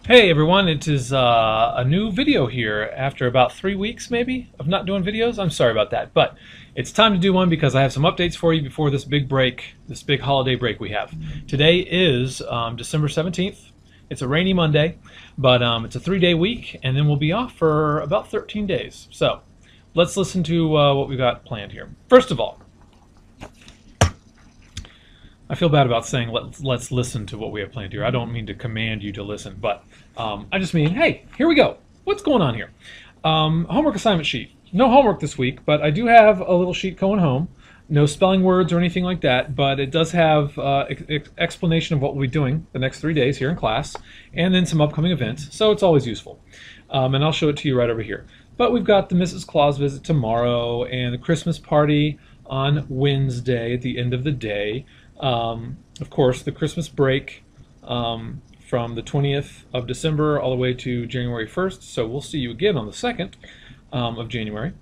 Hey everyone, it is a new video here after about 3 weeks maybe of not doing videos. I'm sorry about that, but it's time to do one because I have some updates for you before this big break, this big holiday break we have. Today is December 17th. It's a rainy Monday, but it's a 3-day week and then we'll be off for about 13 days. So let's listen to what we got planned here. First of all, I feel bad about saying let's listen to what we have planned here. I don't mean to command you to listen, but I just mean, hey, here we go. What's going on here? Homework assignment sheet. No homework this week, but I do have a little sheet going home. No spelling words or anything like that, but it does have explanation of what we'll be doing the next 3 days here in class, and then some upcoming events, so it's always useful. And I'll show it to you right over here. But we've got the Mrs. Claus visit tomorrow, and the Christmas party on Wednesday at the end of the day. Of course, the Christmas break from the 20th of December all the way to January 1st, so we'll see you again on the 2nd of January.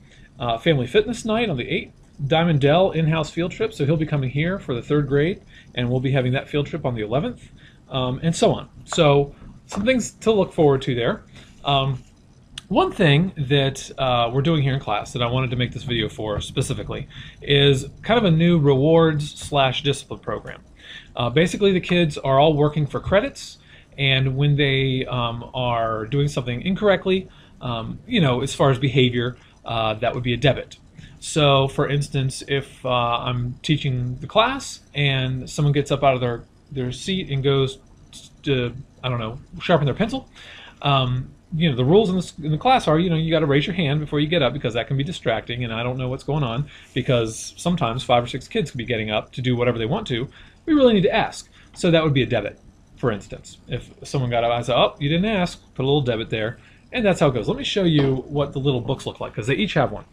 Family Fitness Night on the 8th. Diamond Dell in-house field trip, so he'll be coming here for the 3rd grade, and we'll be having that field trip on the 11th, and so on. So some things to look forward to there. One thing that we're doing here in class that I wanted to make this video for specifically is kind of a new rewards/discipline program. Basically, the kids are all working for credits, and when they are doing something incorrectly, as far as behavior, that would be a debit. So, for instance, if I'm teaching the class and someone gets up out of their seat and goes to, I don't know, sharpen their pencil, the rules in the class are, you got to raise your hand before you get up because that can be distracting, and I don't know what's going on because sometimes 5 or 6 kids could be getting up to do whatever they want to. We really need to ask. So that would be a debit, for instance. If someone got up, I said, oh, you didn't ask, put a little debit there, and that's how it goes. Let me show you what the little books look like because they each have one.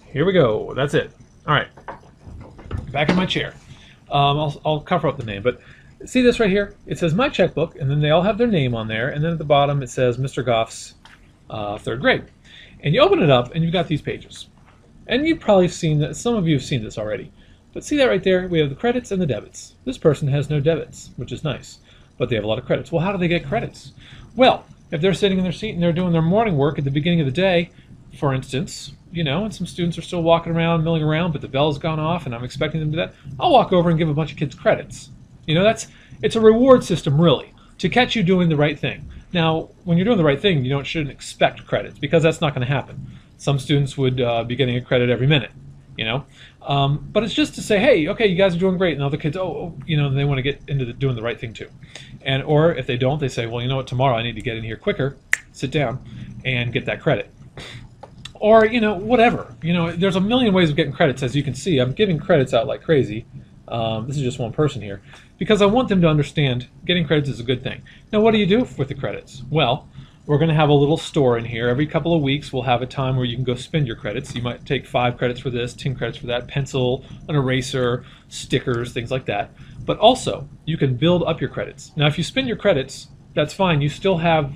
Here we go. That's it. All right. Back in my chair. I'll cover up the name, but see this right here? It says my checkbook, and then they all have their name on there, and then at the bottom it says Mr. Goff's 3rd grade. And you open it up, and you've got these pages. And you've probably seen that. Some of you have seen this already. But see that right there? We have the credits and the debits. This person has no debits, which is nice, but they have a lot of credits. Well, how do they get credits? Well, if they're sitting in their seat and they're doing their morning work at the beginning of the day, for instance, and some students are still walking around, milling around, but the bell's gone off, and I'm expecting them to do that, I'll walk over and give a bunch of kids credits. It's a reward system, really, to catch you doing the right thing. Now, when you're doing the right thing, you shouldn't expect credits, because that's not going to happen. Some students would be getting a credit every minute, But it's just to say, hey, okay, you guys are doing great, and other kids, they want to get into doing the right thing too. Or if they don't, they say, well, you know what, tomorrow I need to get in here quicker, sit down, and get that credit. Or, whatever. There's a million ways of getting credits, as you can see. I'm giving credits out like crazy. This is just one person here. Because I want them to understand getting credits is a good thing. Now, what do you do with the credits? Well, we're going to have a little store in here. Every couple of weeks, we'll have a time where you can go spend your credits. You might take 5 credits for this, 10 credits for that, pencil, an eraser, stickers, things like that. But also, you can build up your credits. Now, if you spend your credits, that's fine. You still have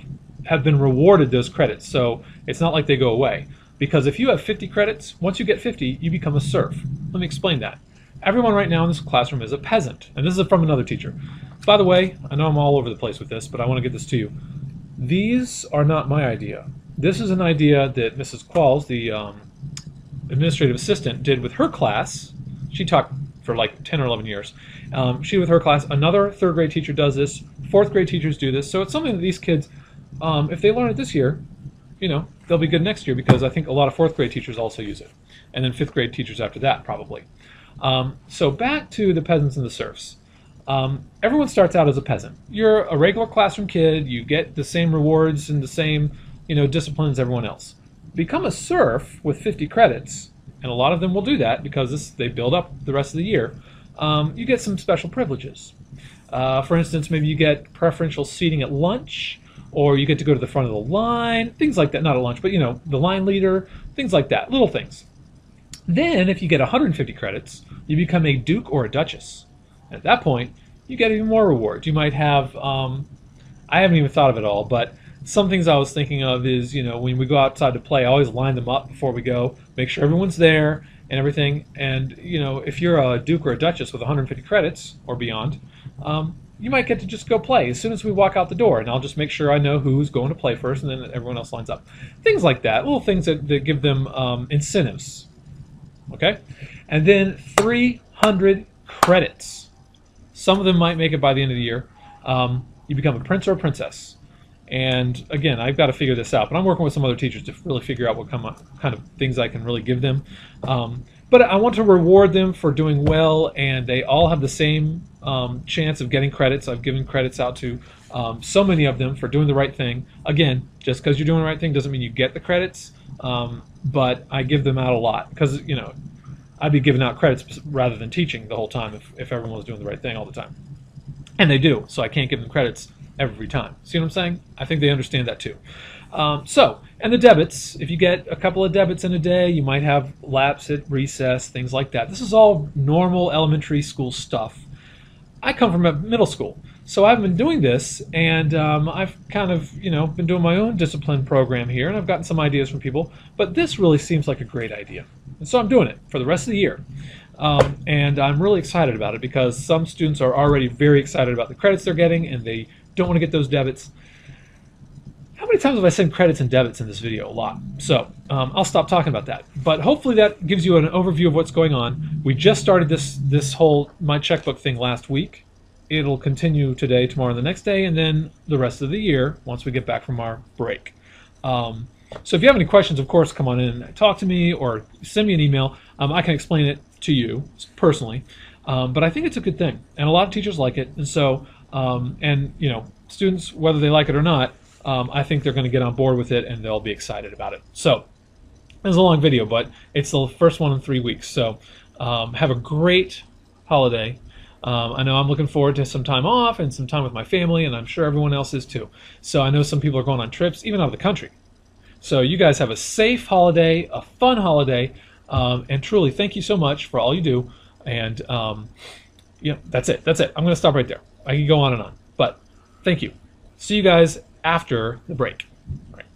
been rewarded those credits, so it's not like they go away. Because if you have 50 credits, once you get 50, you become a serf. Let me explain that. Everyone right now in this classroom is a peasant, and this is from another teacher. By the way, I know I'm all over the place with this, but I want to get this to you. These are not my idea. This is an idea that Mrs. Qualls, the administrative assistant, did with her class. She taught for like 10 or 11 years. She with her class. Another 3rd grade teacher does this. 4th grade teachers do this. So it's something that these kids, if they learn it this year, they'll be good next year because I think a lot of 4th grade teachers also use it. And then 5th grade teachers after that, probably. So back to the peasants and the serfs. Everyone starts out as a peasant. You're a regular classroom kid. You get the same rewards and the same, discipline as everyone else. Become a serf with 50 credits, and a lot of them will do that because they build up the rest of the year. You get some special privileges. For instance, maybe you get preferential seating at lunch, or you get to go to the front of the line, things like that. Not at lunch, but the line leader, things like that, little things. Then, if you get 150 credits, you become a duke or a duchess. At that point, you get even more rewards. You might have, I haven't even thought of it all, but some things I was thinking of is, when we go outside to play, I always line them up before we go, make sure everyone's there and everything. And, if you're a duke or a duchess with 150 credits or beyond, you might get to just go play as soon as we walk out the door, and I'll just make sure I know who's going to play first, and then everyone else lines up. Things like that, little things that give them incentives. Okay? And then 300 credits. Some of them might make it by the end of the year. You become a prince or a princess. And again, I've got to figure this out, but I'm working with some other teachers to really figure out what kind of things I can really give them. But I want to reward them for doing well, and they all have the same chance of getting credits. I've given credits out to so many of them for doing the right thing. Again, just because you're doing the right thing doesn't mean you get the credits, but I give them out a lot because, you know, I'd be giving out credits rather than teaching the whole time if everyone was doing the right thing all the time. And they do, so I can't give them credits every time. See what I'm saying? I think they understand that too. And the debits, if you get a couple of debits in a day, you might have laps at recess, things like that. This is all normal elementary school stuff. I come from a middle school, so I've been doing this, and I've kind of, you know, been doing my own discipline program here, and I've gotten some ideas from people, but this really seems like a great idea. And so I'm doing it for the rest of the year. And I'm really excited about it because some students are already very excited about the credits they're getting, and they don't want to get those debits. How many times have I said credits and debits in this video? A lot. So I'll stop talking about that. But hopefully that gives you an overview of what's going on. We just started this whole My Checkbook thing last week. It'll continue today, tomorrow, and the next day, and then the rest of the year once we get back from our break. So if you have any questions, of course, come on in and talk to me or send me an email. I can explain it to you personally. But I think it's a good thing, and a lot of teachers like it. And so, and you know, students, whether they like it or not, I think they're going to get on board with it and they'll be excited about it. So, it was a long video, but it's the first one in 3 weeks. So, have a great holiday. I know I'm looking forward to some time off and some time with my family, and I'm sure everyone else is too. So, I know some people are going on trips, even out of the country. So, you guys have a safe holiday, a fun holiday, and truly, thank you so much for all you do. And yeah, that's it. That's it. I'm going to stop right there. I can go on and on, but thank you. See you guys after the break. All right.